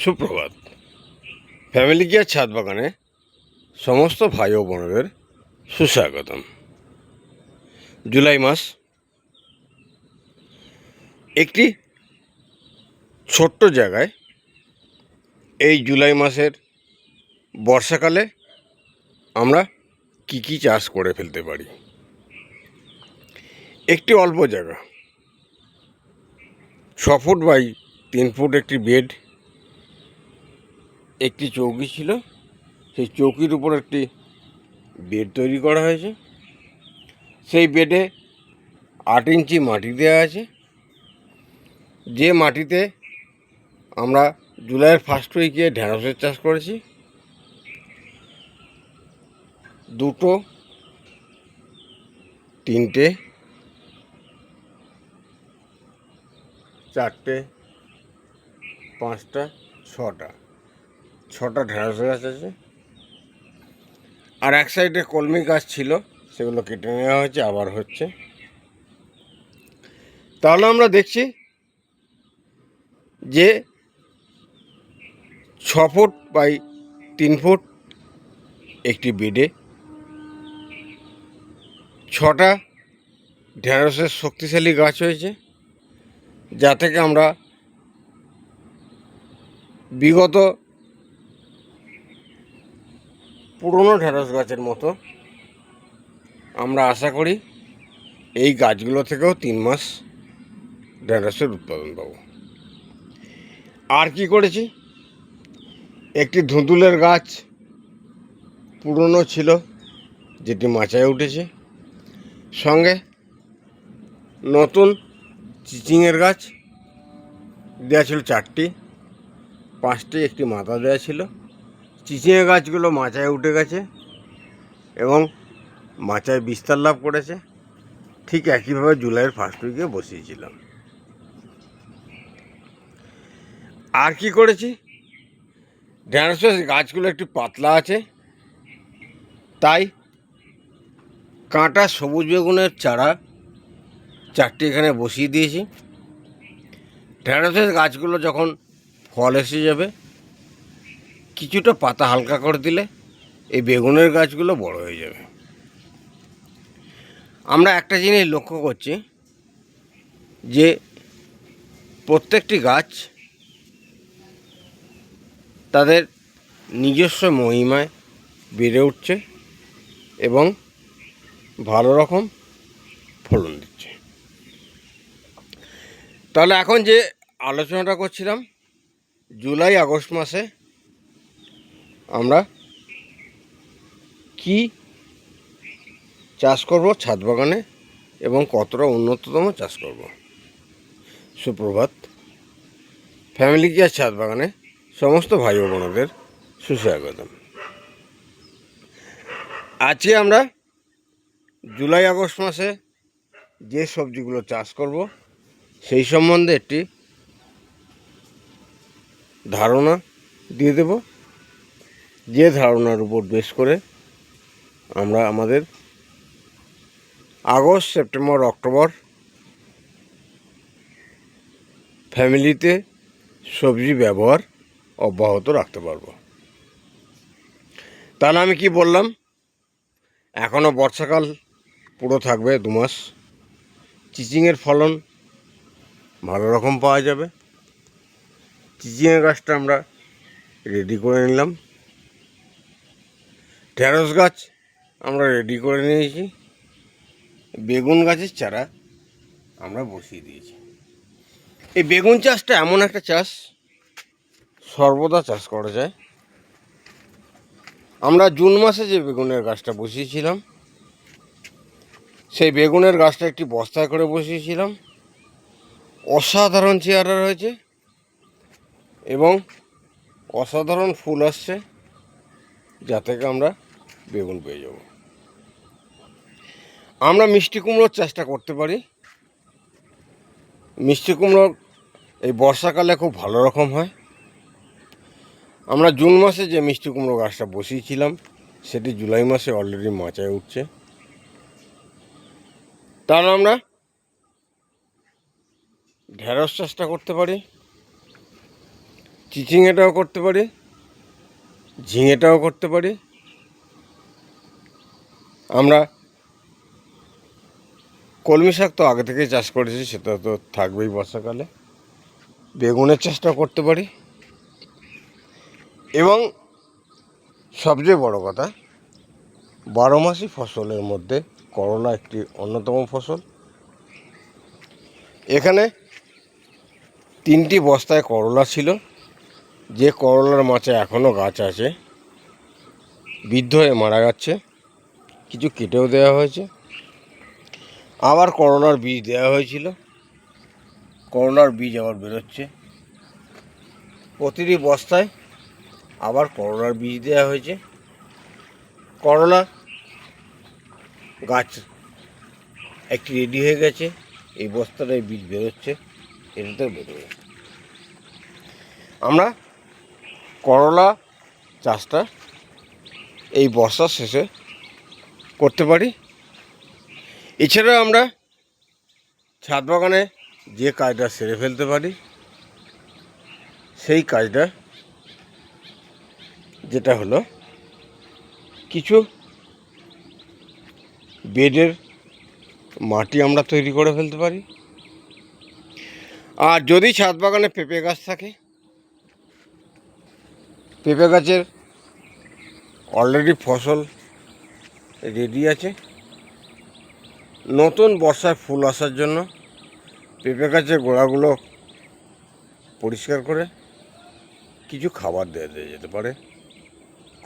সুপ্রভাত। Family care ছাদ বাগানে সমস্ত ভাই ও বোনদের সুস্বাগতম। জুলাই মাস, একটি ছোট্ট জায়গায় এই জুলাই মাসের বর্ষাকালে আমরা কি চাষ করে ফেলতে পারি। একটি অল্প জায়গা, 6 ফুট বাই 3 ফুট একটি বেড, একটি চৌকি ছিল, সেই চৌকির উপর একটি বেড তৈরি করা হয়েছে। সেই বেডে 8 ইঞ্চি মাটি দেওয়া আছে, যে মাটিতে আমরা জুলাইয়ের ফার্স্ট উইকে ঢ্যাঁড়সের চাষ করেছি। 2, 3, 4, 5, 6টা ঢ্যাঁড়স গাছ আছে। আর এক সাইডে কলমি গাছ ছিল, সেগুলো কেটে নেওয়া হয়েছে, আবার হচ্ছে। তাহলে আমরা দেখছি যে 6 ফুট বাই 3 ফুট একটি বেডে 6টা ঢ্যাঁড়সের শক্তিশালী গাছ হয়েছে, যা থেকে আমরা বিগত পুরনো ঢ্যাঁড়স গাছের মতো আমরা আশা করি এই গাছগুলো থেকেও 3 মাস ঢ্যাঁড়সের উৎপাদন পাবো। আর কি করেছি, একটি ধুঁতুলের গাছ পুরনো ছিল, যেটি মাচায় উঠেছে, সঙ্গে নতুন চিচিংয়ের গাছ দেওয়া ছিল 4টি, 5টি একটি মাথা দেওয়া ছিল। চিচিংয়ের গাছগুলো মাচায় উঠে গেছে এবং মাচায় বিস্তার লাভ করেছে। ঠিক একইভাবে জুলাইয়ের ফার্স্ট উইকে বসিয়েছিলাম। আর কি করেছি, ঢ্যাঁড়সের গাছগুলো একটু পাতলা আছে, তাই কাঁটা সবুজ বেগুনের চারা 4টি এখানে বসিয়ে দিয়েছি। ঢ্যাঁড়সের গাছগুলো যখন ফল এসে যাবে, কিছুটা পাতা হালকা করে দিলে এই বেগুনের গাছগুলো বড় হয়ে যাবে। আমরা একটা জিনিস লক্ষ্য করছি যে প্রত্যেকটি গাছ তাদের নিজস্ব মহিমায় বেড়ে উঠছে এবং ভালো রকম ফলন দিচ্ছে। তাহলে এখন যে আলোচনাটা করছিলাম, জুলাই আগস্ট মাসে আমরা কি চাষ করব ছাদ বাগানে এবং কতটা উন্নততম চাষ করব। সুপ্রভাত। ফ্যামিলি কেয়ার ছাদ বাগানে সমস্ত ভাই ও বোনদের সুস্বাগতম। আজকে আমরা জুলাই আগস্ট মাসে যে সবজিগুলো চাষ করব সেই সম্বন্ধে একটি ধারণা দিয়ে দেব, যে ধারণার উপর বেশ করে আমরা আমাদের আগস্ট, সেপ্টেম্বর, অক্টোবর ফ্যামিলিতে সবজি ব্যবহার অব্যাহত রাখতে পারবো। তাহলে আমি কি বললাম, এখনও বর্ষাকাল পুরো থাকবে 2 মাস। চিচিংয়ের ফলন ভালো রকম পাওয়া যাবে। চিচিংয়ের গাছটা আমরা রেডি করে নিলাম, ঢ্যাঁড়স গাছ আমরা রেডি করে নিয়েছি, বেগুন গাছের চারা আমরা বসিয়ে দিয়েছি। এই বেগুন চাষটা এমন একটা চাষ, সর্বদা চাষ করা যায়। আমরা জুন মাসে যে বেগুনের গাছটা বসিয়েছিলাম, সেই বেগুনের গাছটা একটি বস্তায় করে বসিয়েছিলাম। অসাধারণ চেহারা রয়েছে এবং অসাধারণ ফুল আসছে, যা থেকে আমরা বেগুন পেয়ে যাব। আমরা মিষ্টি কুমড়োর চাষটা করতে পারি। মিষ্টি কুমড়ো এই বর্ষাকালে খুব ভালো রকম হয়। আমরা জুন মাসে যে মিষ্টি কুমড়ো গাছটা বসিয়েছিলাম, সেটি জুলাই মাসে অলরেডি মাচায় উঠছে। তাহলে আমরা ঢ্যাঁড়স চাষটা করতে পারি। চিচিঙেটাও করতে পারি, ঝিঙেটাও করতে পারি। আমরা কলমি শাক তো আগে থেকেই চাষ করেছি, সেটা তো থাকবেই বর্ষাকালে। বেগুনের চাষটাও করতে পারি। এবং সবচেয়ে বড় কথা, 12 মাসি ফসলের মধ্যে করলা একটি অন্যতম ফসল। এখানে 3টি বস্তায় করলা ছিল, যে করলার মাচা এখনও গাছ আছে, বৃদ্ধ হয়ে মারা যাচ্ছে, কিছু কেটেও দেওয়া হয়েছে। আবার করলার বীজ দেওয়া হয়েছিল, করলার বীজ আবার বেরোচ্ছে। প্রতিটি বস্তায় আবার করলার বীজ দেওয়া হয়েছে। করলা গাছ একটি রেডি হয়ে গেছে, এই বস্তাটায় বীজ বেরোচ্ছে, এটাতেও বেরোবে। আমরা করলা চাষটা এই বর্ষার শেষে করতে পারি। এছাড়া আমরা ছাদ বাগানে যে কাজটা সেরে ফেলতে পারি, সেই কাজটা যেটা হলো কিছু বেডের মাটি আমরা তৈরি করে ফেলতে পারি। আর যদি ছাদ বাগানে পেঁপে গাছ থাকে, পেঁপে গাছের অলরেডি ফসল রেডি আছে। নতুন বর্ষায় ফুল আসার জন্য পেঁপে গাছের গোড়াগুলো পরিষ্কার করে কিছু খাবার দেওয়া যেতে পারে,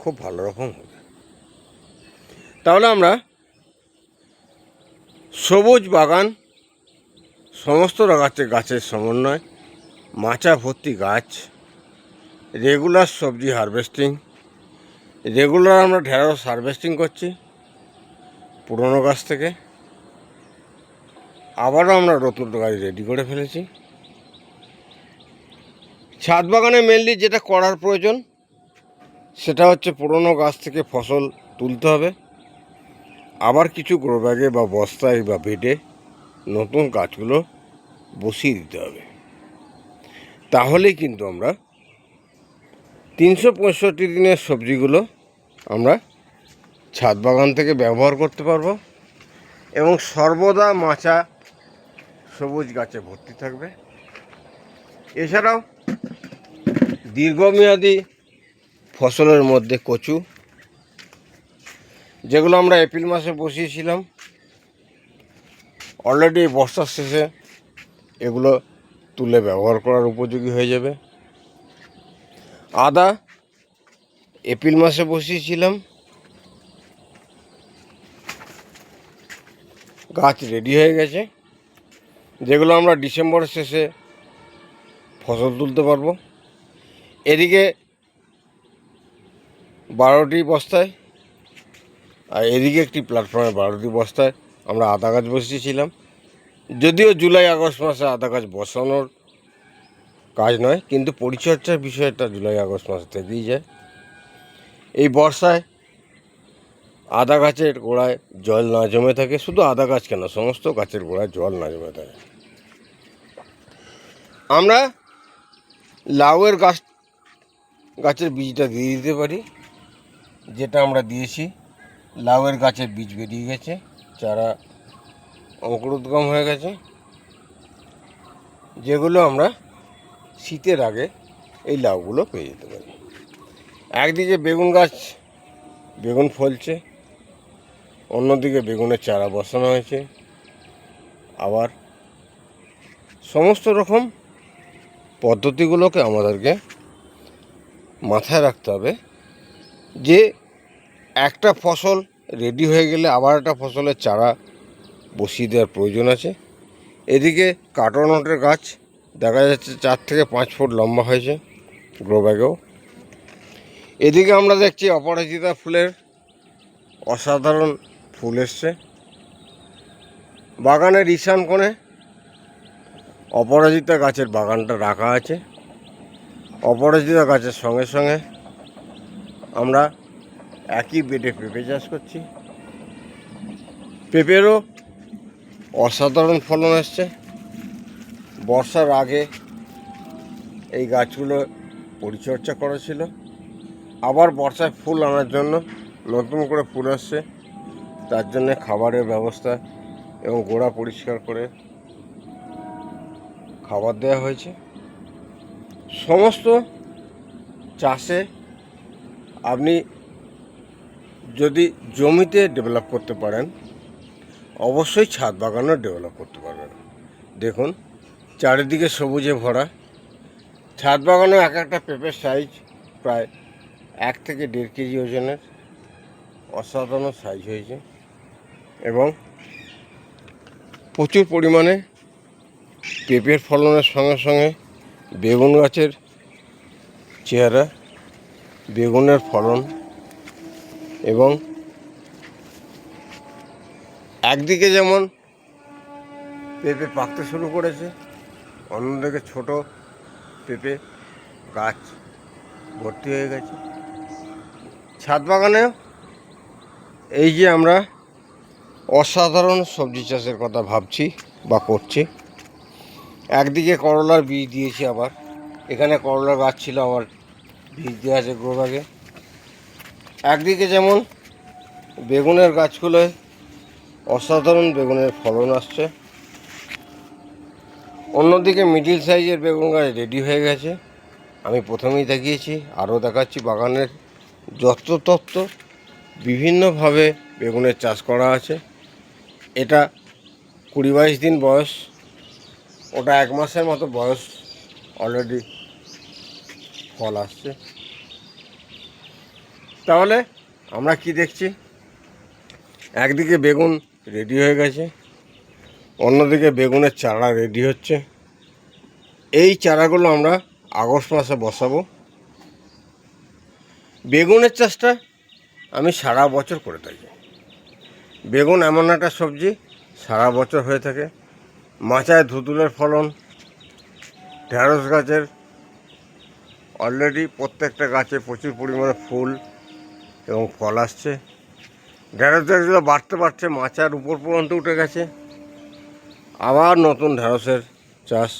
খুব ভালো রকম হবে। তাহলে আমরা সবুজ বাগান, সমস্ত গাছের সমন্বয়, মাচা ভর্তি গাছ, রেগুলার সবজি হারভেস্টিং, রেগুলার আমরা ঢেঁড়স হারভেস্টিং করছি পুরনো গাছ থেকে। আবারও আমরা নতুন গাছ রেডি করে ফেলেছি। ছাদ বাগানে মেনলি যেটা করার প্রয়োজন, সেটা হচ্ছে পুরনো গাছ থেকে ফসল তুলতে হবে, আবার কিছু গ্রো ব্যাগে বা বস্তায় বা বেডে নতুন গাছগুলো বসিয়ে দিতে হবে। তাহলেই কিন্তু আমরা 365 দিনের সবজিগুলো আমরা ছাদ বাগান থেকে ব্যবহার করতে পারবো, এবং সর্বদা মাচা সবুজ গাছে ভর্তি থাকবে। এছাড়াও দীর্ঘমেয়াদী ফসলের মধ্যে কচু, যেগুলো আমরা এপ্রিল মাসে বসিয়েছিলাম, অলরেডি বর্ষার শেষে এগুলো তুলে ব্যবহার করার উপযোগী হয়ে যাবে। আদা এপ্রিল মাসে বসিয়েছিলাম, গাছ রেডি হয়ে গেছে, যেগুলো আমরা ডিসেম্বরের শেষে ফসল তুলতে পারবো। এদিকে 12টি বস্তায়, আর এদিকে একটি প্ল্যাটফর্মে 12টি বস্তায় আমরা আদা গাছ বসিয়েছিলাম। যদিও জুলাই আগস্ট মাসে আদা গাছ বসানোর কাজ নয়, কিন্তু পরিচর্যার বিষয়টা জুলাই আগস্ট মাসে থেকেই যায়। এই বর্ষায় আদা গাছের গোড়ায় জল না জমে থাকে, শুধু আদা গাছ কেন, সমস্ত গাছের গোড়ায় জল না জমে থাকে। আমরা লাউয়ের গাছের বীজটা দিয়ে দিতে পারি, যেটা আমরা দিয়েছি। লাউয়ের গাছের বীজ বেরিয়ে গেছে, চারা অঙ্কুরোদ্গম হয়ে গেছে, যেগুলো আমরা শীতের আগে এই লাউগুলো পেয়ে যেতে পারি। একদিকে বেগুন গাছ বেগুন ফলছে, অন্যদিকে বেগুনের চারা বসানো হয়েছে। আবার সমস্ত রকম পদ্ধতিগুলোকে আমাদেরকে মাথায় রাখতে হবে, যে একটা ফসল রেডি হয়ে গেলে আবার একটা ফসলের চারা বসিয়ে দেওয়ার প্রয়োজন আছে। এদিকে কাটনটের গাছ দেখা যাচ্ছে 4 থেকে 5 ফুট লম্বা হয়েছে গ্রো ব্যাগেও। এদিকে আমরা দেখছি অপরাজিতা ফুলের অসাধারণ ফুল এসছে। বাগানের ঈশান কোণে অপরাজিতা গাছের বাগানটা রাখা আছে। অপরাজিতা গাছের সঙ্গে সঙ্গে আমরা একই বেডে পেঁপে চাষ করছি। পেঁপেরও অসাধারণ ফলন আসছে। বর্ষার আগে এই গাছগুলো পরিচর্যা করা ছিল। আবার বর্ষায় ফুল আনার জন্য নতুন করে ফুল আসছে, তার জন্যে খাবারের ব্যবস্থা এবং গোড়া পরিষ্কার করে খাবার দেওয়া হয়েছে। সমস্ত চাষে আপনি যদি জমিতে ডেভেলপ করতে পারেন, অবশ্যই ছাদ বাগানও ডেভেলপ করতে পারবেন। দেখুন চারিদিকে সবুজে ভরা। ছাদ বাগানেও এক একটা পেঁপের সাইজ প্রায় 1 থেকে 1.5 কেজি ওজনের, অসাধারণ সাইজ হয়েছে এবং প্রচুর পরিমাণে পেঁপের ফলনের সঙ্গে সঙ্গে বেগুন গাছের চেহারা, বেগুনের ফলন এবং একদিকে যেমন পেঁপে পাকতে শুরু করেছে, অন্যদিকে ছোট পেঁপে গাছ ভর্তি হয়ে গেছে। ছাদ বাগানেও এই যে আমরা অসাধারণ সবজি চাষের কথা ভাবছি বা করছি, একদিকে করলার বীজ দিয়েছি, আবার এখানে করলার গাছ ছিল, আবার বীজ দেওয়া আছে গ্রো ব্যাগে। একদিকে যেমন বেগুনের গাছগুলোয় অসাধারণ বেগুনের ফলন আসছে, অন্যদিকে মিডিল সাইজের বেগুন গাছ রেডি হয়ে গেছে। আমি প্রথমেই দেখিয়েছি, আরও দেখাচ্ছি বাগানের যত্রতত্ত্ব বিভিন্নভাবে বেগুনের চাষ করা আছে। এটা 20-22 দিন বয়স, ওটা 1 মাসের মতো বয়স, অলরেডি ফল আসছে। তাহলে আমরা কি দেখছি, একদিকে বেগুন রেডি হয়ে গেছে, অন্যদিকে বেগুনের চারা রেডি হচ্ছে। এই চারাগুলো আমরা আগস্ট মাসে বসাবো। বেগুনের চাষটা আমি সারা বছর করে থাকি। বেগুন এমন একটা সবজি সারা বছর হয়ে থাকে। মাচায় ধুতুলের ফলন, ঢেঁড়স গাছের অলরেডি প্রত্যেকটা গাছে প্রচুর পরিমাণে ফুল এবং ফল আসছে। ঢেঁড়স গাছগুলো বাড়তে বাড়তে মাচার উপর পর্যন্ত উঠে গেছে। আবার নতুন ঢেঁড়সের চাষ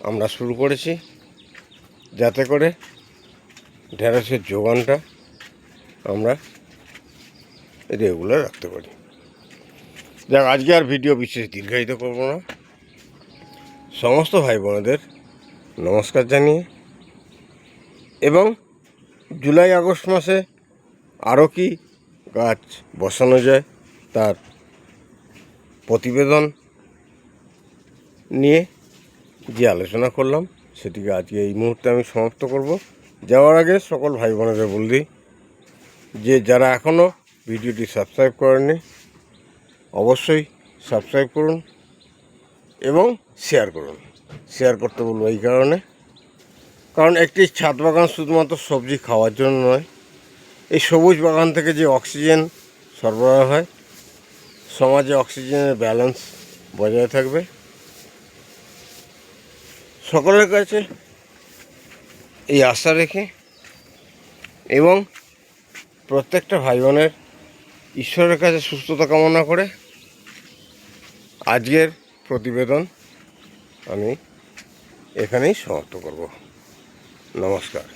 আমরা শুরু করেছি, যাতে করে ঢেঁড়সের যোগানটা আমরা রেগুলার রাখতে পারি। যাক, আজকে আর ভিডিও বিশেষ দীর্ঘায়িত করব না। সমস্ত ভাই বোনেদের নমস্কার জানিয়ে এবং জুলাই আগস্ট মাসে আরও কি গাছ বসানো যায় তার প্রতিবেদন নিয়ে যে আলোচনা করলাম, সেটিকে আজকে এই মুহূর্তে আমি সমাপ্ত করব। যাওয়ার আগে সকল ভাই বোনেদের বল দিই যে যারা এখনও ভিডিওটি সাবস্ক্রাইব করেননি, অবশ্যই সাবস্ক্রাইব করুন এবং শেয়ার করুন। শেয়ার করতে বলবো এই কারণ একটি ছাদ বাগান শুধুমাত্র সবজি খাওয়ার জন্য নয়, এই সবুজ বাগান থেকে যে অক্সিজেন সরবরাহ হয়, সমাজে অক্সিজেনের ব্যালেন্স বজায় থাকবে। সকলের কাছে এই আশা রেখে এবং প্রত্যেকটা ভাই বোনের ঈশ্বরের কাছে সুস্থতা কামনা করে আজকের প্রতিবেদন আমি এখানেই সমাপ্ত করব। নমস্কার।